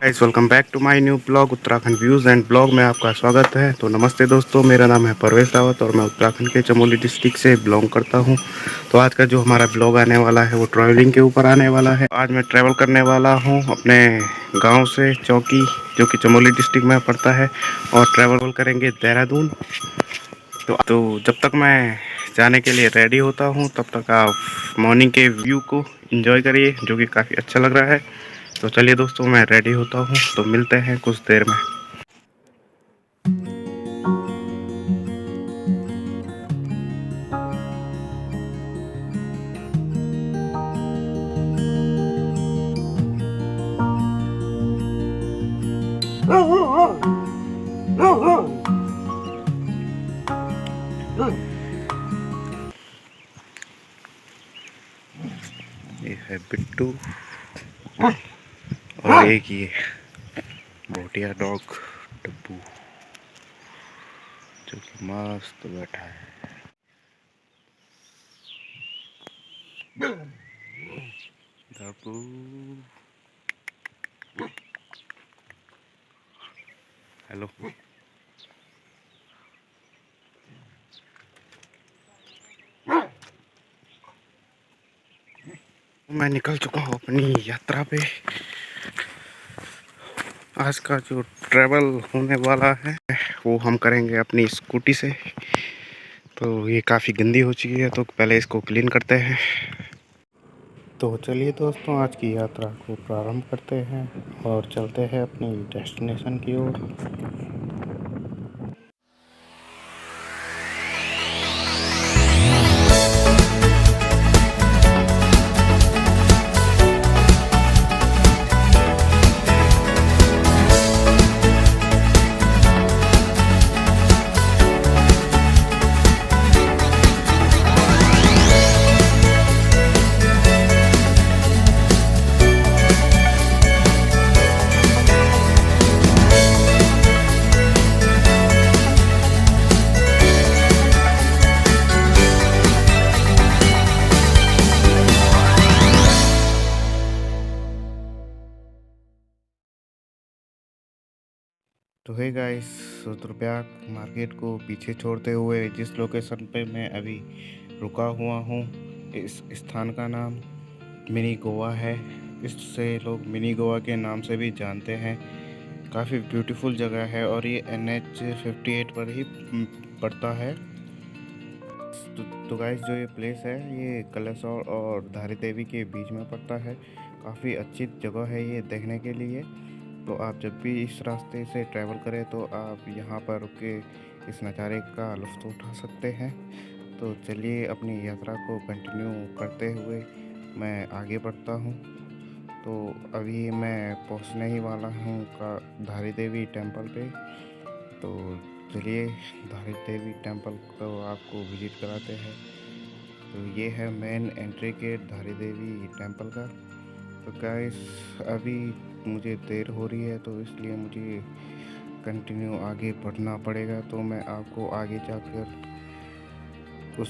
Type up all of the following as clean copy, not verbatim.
Guys welcome back to my new blog Uttarakhand views and blog में आपका स्वागत है। तो नमस्ते दोस्तों, मेरा नाम है परवेश रावत और मैं उत्तराखंड के चमोली डिस्ट्रिक्ट से बिलोंग करता हूं। तो आज का जो हमारा ब्लॉग आने वाला है वो ट्रैवलिंग के ऊपर आने वाला है। आज मैं ट्रैवल करने वाला हूं अपने गांव से चौकी, जो कि चमोली डिस्ट्रिक्ट में पड़ता है, और ट्रैवल करेंगे देहरादून। तो जब तक मैं जाने के लिए रेडी होता हूँ तब तक आप मॉर्निंग के व्यू को एंजॉय करिए, जो कि काफ़ी अच्छा लग रहा है। तो चलिए दोस्तों, मैं रेडी होता हूँ, तो मिलते हैं कुछ देर में। ये है बिट्टू और एक ये भोटिया डॉग डब्बू, जो कि मस्त बैठा है। डब्बू हेलो। मैं निकल चुका हूँ अपनी यात्रा पे। आज का जो ट्रैवल होने वाला है वो हम करेंगे अपनी स्कूटी से। तो ये काफ़ी गंदी हो चुकी है, तो पहले इसको क्लीन करते हैं। तो चलिए दोस्तों, आज की यात्रा को प्रारंभ करते हैं और चलते हैं अपनी डेस्टिनेशन की ओर। तो है गाइस, रुद्रप्रयाग मार्केट को पीछे छोड़ते हुए जिस लोकेशन पे मैं अभी रुका हुआ हूँ, इस स्थान का नाम मिनी गोवा है। इससे लोग मिनी गोवा के नाम से भी जानते हैं। काफ़ी ब्यूटीफुल जगह है और ये NH 58 पर ही पड़ता है। तो गाइस, जो ये प्लेस है ये कलेसौर और धारी देवी के बीच में पड़ता है। काफ़ी अच्छी जगह है ये देखने के लिए। तो आप जब भी इस रास्ते से ट्रैवल करें तो आप यहाँ पर रुक के इस नज़ारे का लुत्फ़ उठा सकते हैं। तो चलिए अपनी यात्रा को कंटिन्यू करते हुए मैं आगे बढ़ता हूँ। तो अभी मैं पहुँचने ही वाला हूँ का धारी देवी टेम्पल पे। तो चलिए धारी देवी टेम्पल को आपको विज़िट कराते हैं। तो ये है मेन एंट्री गेट धारी देवी टेम्पल का। तो गाइस, अभी मुझे देर हो रही है, तो इसलिए मुझे कंटिन्यू आगे बढ़ना पड़ेगा। तो मैं आपको आगे जाकर कुछ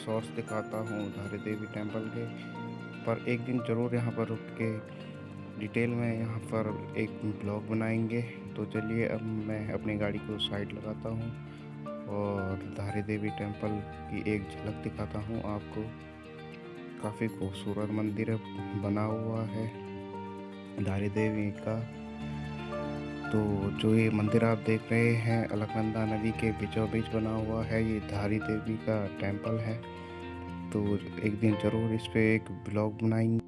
शॉट्स दिखाता हूँ धारी देवी टेम्पल के। पर एक दिन ज़रूर यहाँ पर रुक के डिटेल में यहाँ पर एक ब्लॉग बनाएंगे। तो चलिए अब मैं अपनी गाड़ी को साइड लगाता हूँ और धारी देवी टेम्पल की एक झलक दिखाता हूँ आपको। काफ़ी खूबसूरत मंदिर बना हुआ है धारी देवी का। तो जो ये मंदिर आप देख रहे हैं अलकनंदा नदी के बीचों बीच बना हुआ है, ये धारी देवी का टेम्पल है। तो एक दिन ज़रूर इस पे एक ब्लॉग बनाएंगे।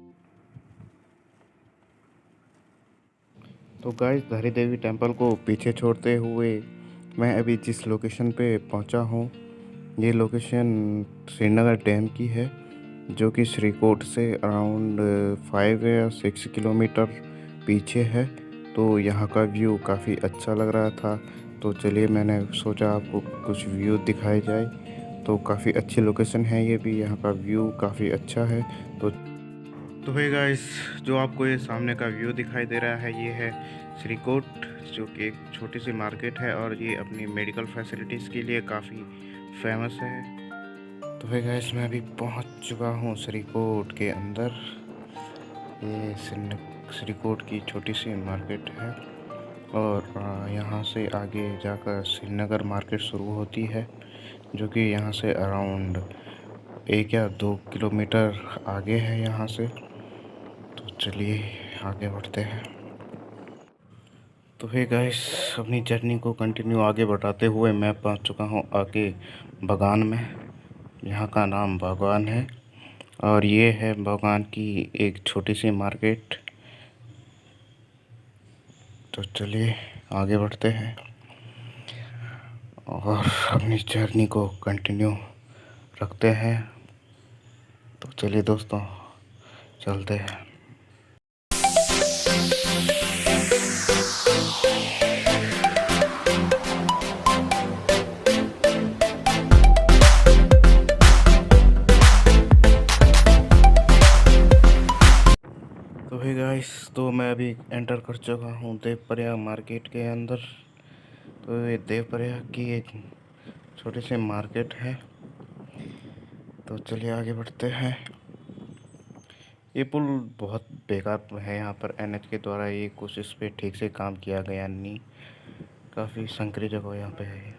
तो गाइस, धारी देवी टेम्पल को पीछे छोड़ते हुए मैं अभी जिस लोकेशन पे पहुंचा हूं, ये लोकेशन श्रीनगर डैम की है, जो कि श्रीकोट से अराउंड 5 या 6 किलोमीटर पीछे है। तो यहाँ का व्यू काफ़ी अच्छा लग रहा था, तो चलिए मैंने सोचा आपको कुछ व्यू दिखाए जाए। तो काफ़ी अच्छी लोकेशन है ये भी, यहाँ का व्यू काफ़ी अच्छा है। तो है गाइस, जो आपको ये सामने का व्यू दिखाई दे रहा है ये है श्रीकोट, जो कि एक छोटी सी मार्केट है और ये अपनी मेडिकल फैसिलिटीज़ के लिए काफ़ी फेमस है। तो है गाइस, मैं अभी पहुंच चुका हूं श्रीकोट के अंदर। ये श्रीकोट की छोटी सी मार्केट है और यहाँ से आगे जाकर श्रीनगर मार्केट शुरू होती है, जो कि यहाँ से अराउंड 1 या 2 किलोमीटर आगे है यहाँ से। तो चलिए आगे बढ़ते हैं। तो हे गाइस, अपनी जर्नी को कंटिन्यू आगे बढ़ाते हुए मैं पहुँच चुका हूँ आगे बगान में। यहाँ का नाम बागवान है और ये है बागवान की एक छोटी सी मार्केट। तो चलिए आगे बढ़ते हैं और अपनी जर्नी को कंटिन्यू रखते हैं। तो चलिए दोस्तों, चलते हैं। तो हे गाइस, तो मैं अभी एंटर कर चुका हूँ देवप्रयाग मार्केट के अंदर। तो ये देवप्रयाग की एक छोटी सी मार्केट है। तो चलिए आगे बढ़ते हैं। ये पुल बहुत बेकार है यहाँ पर, एनएच के द्वारा ये कुछ इस पर ठीक से काम किया गया नहीं। काफ़ी संकरी जगह यहाँ पे है।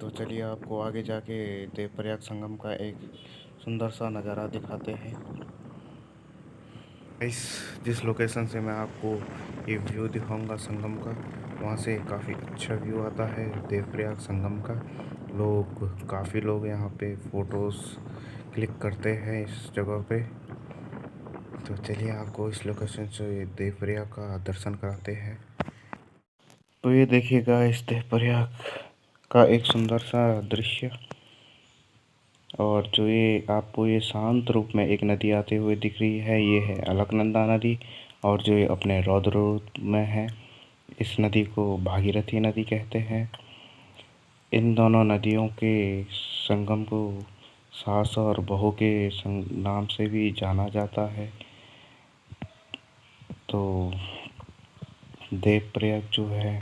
तो चलिए आपको आगे जाके देवप्रयाग संगम का एक सुंदर सा नज़ारा दिखाते हैं। जिस लोकेशन से मैं आपको ये व्यू दिखाऊंगा संगम का, वहाँ से काफ़ी अच्छा व्यू आता है देवप्रयाग संगम का। काफ़ी लोग यहाँ पे फ़ोटोज़ क्लिक करते हैं इस जगह पे। तो चलिए आपको इस लोकेशन से देवप्रयाग का दर्शन कराते हैं। तो ये देखिएगा इस देवप्रयाग का एक सुंदर सा दृश्य। और जो ये आपको ये शांत रूप में एक नदी आते हुए दिख रही है, ये है अलकनंदा नदी। और जो ये अपने रौद्र रूप में है, इस नदी को भागीरथी नदी कहते हैं। इन दोनों नदियों के संगम को सास और बहू के नाम से भी जाना जाता है। तो देवप्रयाग जो है,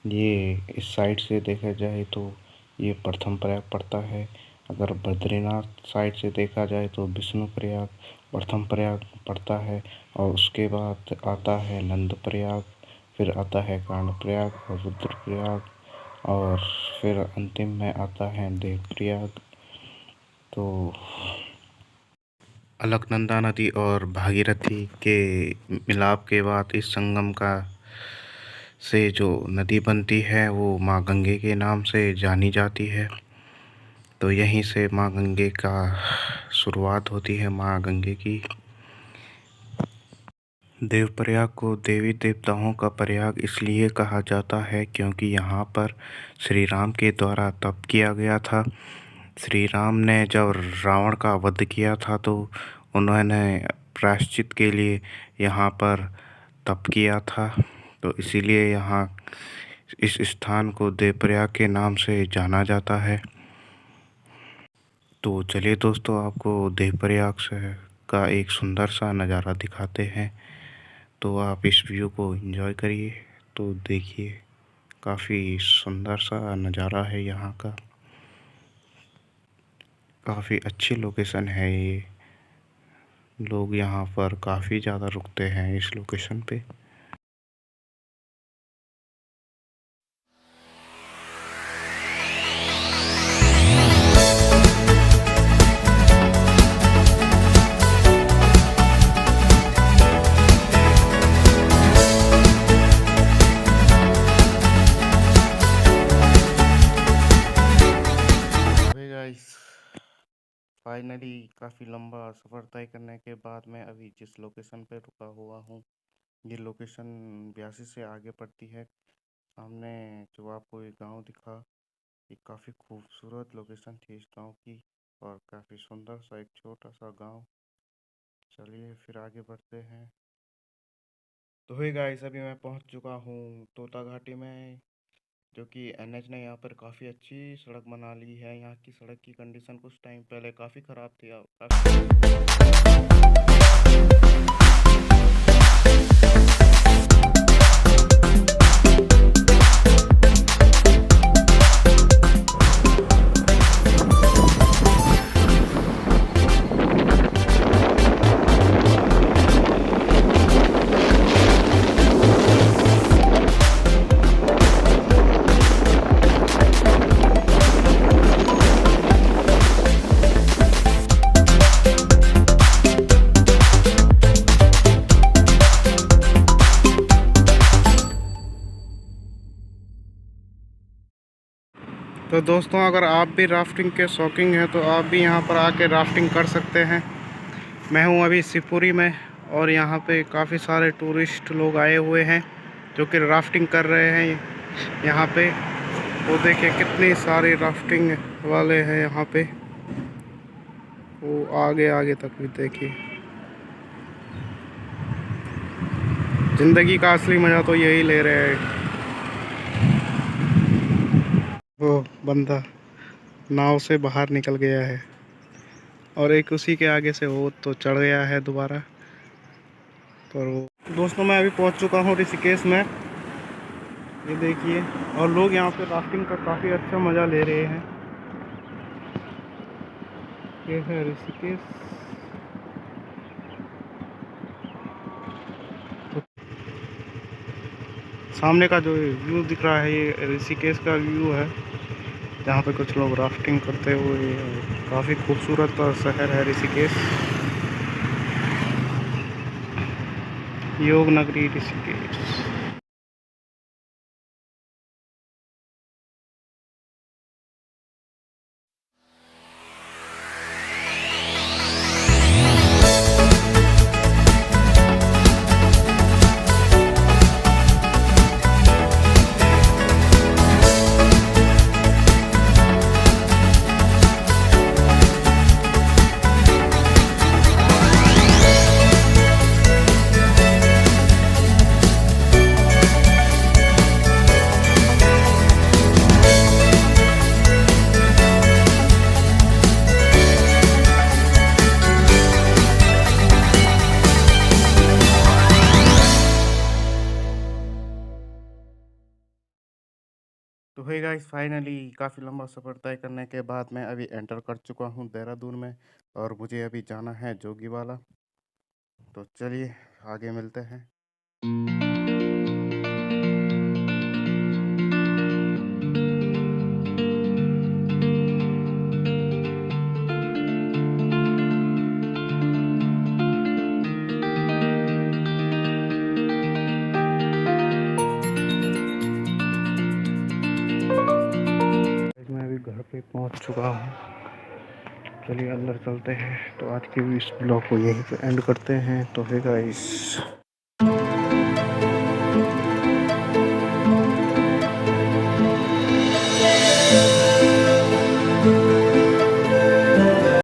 ये इस साइड से देखा जाए तो ये प्रथम प्रयाग पड़ता है। अगर बद्रीनाथ साइड से देखा जाए तो विष्णु प्रयाग प्रथम प्रयाग पड़ता है। और उसके बाद आता है नंद प्रयाग, फिर आता है कर्णप्रयाग और रुद्रप्रयाग, और फिर अंतिम में आता है देवप्रयाग। तो अलकनंदा नदी और भागीरथी के मिलाप के बाद इस संगम का से जो नदी बनती है वो माँ गंगे के नाम से जानी जाती है। तो यहीं से माँ गंगे का शुरुआत होती है, माँ गंगे की। देवप्रयाग को देवी देवताओं का प्रयाग इसलिए कहा जाता है क्योंकि यहाँ पर श्री राम के द्वारा तप किया गया था। श्री राम ने जब रावण का वध किया था तो उन्होंने प्रायश्चित के लिए यहाँ पर तप किया था। तो इसीलिए यहाँ इस स्थान को देवप्रयाग के नाम से जाना जाता है। तो चलिए दोस्तों, आपको देवप्रयाग से का एक सुंदर सा नज़ारा दिखाते हैं। तो आप इस व्यू को एंजॉय करिए। तो देखिए, काफ़ी सुंदर सा नज़ारा है यहाँ का। काफ़ी अच्छी लोकेशन है ये। लोग यहाँ पर काफ़ी ज़्यादा रुकते हैं इस लोकेशन पे। फाइनली काफ़ी लंबा सफ़र तय करने के बाद मैं अभी जिस लोकेशन पे रुका हुआ हूँ, ये लोकेशन ब्यासी से आगे पड़ती है। सामने जो आपको एक गांव दिखा, ये काफ़ी खूबसूरत लोकेशन थी इस गांव की, और काफ़ी सुंदर सा एक छोटा सा गांव। चलिए फिर आगे बढ़ते हैं। तो हे गाइस, अभी मैं पहुंच चुका हूँ तोता घाटी में, जो कि एनएच ने यहाँ पर काफ़ी अच्छी सड़क बना ली है। यहाँ की सड़क की कंडीशन कुछ टाइम पहले काफ़ी ख़राब थी। तो दोस्तों, अगर आप भी राफ्टिंग के शौकीन हैं तो आप भी यहाँ पर आके राफ्टिंग कर सकते हैं। मैं हूँ अभी शिवपुरी में और यहाँ पे काफ़ी सारे टूरिस्ट लोग आए हुए हैं जो कि राफ्टिंग कर रहे हैं यहाँ पे। वो देखिए कितने सारे राफ्टिंग वाले हैं यहाँ पे, वो आगे आगे तक भी देखिए। ज़िंदगी का असली मज़ा तो यही ले रहे हैं। वो बंदा नाव से बाहर निकल गया है और एक उसी के आगे से वो तो चढ़ गया है दोबारा। पर वो दोस्तों, मैं अभी पहुंच चुका हूं ऋषिकेश में, ये देखिए। और लोग यहां पे राफ्टिंग का काफ़ी अच्छा मज़ा ले रहे हैं। ये है ऋषिकेश। सामने का जो व्यू दिख रहा है ये ऋषिकेश का व्यू है, जहाँ पे कुछ लोग राफ्टिंग करते हुए। काफ़ी खूबसूरत शहर है ऋषिकेश, योग नगरी ऋषिकेश। तो है गाइस, फाइनली काफ़ी लंबा सफ़र तय करने के बाद मैं अभी एंटर कर चुका हूँ देहरादून में और मुझे अभी जाना है जोगीवाला। तो चलिए आगे मिलते हैं। मैं अभी घर पे पहुंच चुका हूँ। चलिए अंदर चलते हैं। तो आज के इस ब्लॉग को यहीं पे एंड करते हैं। तो है गाइस।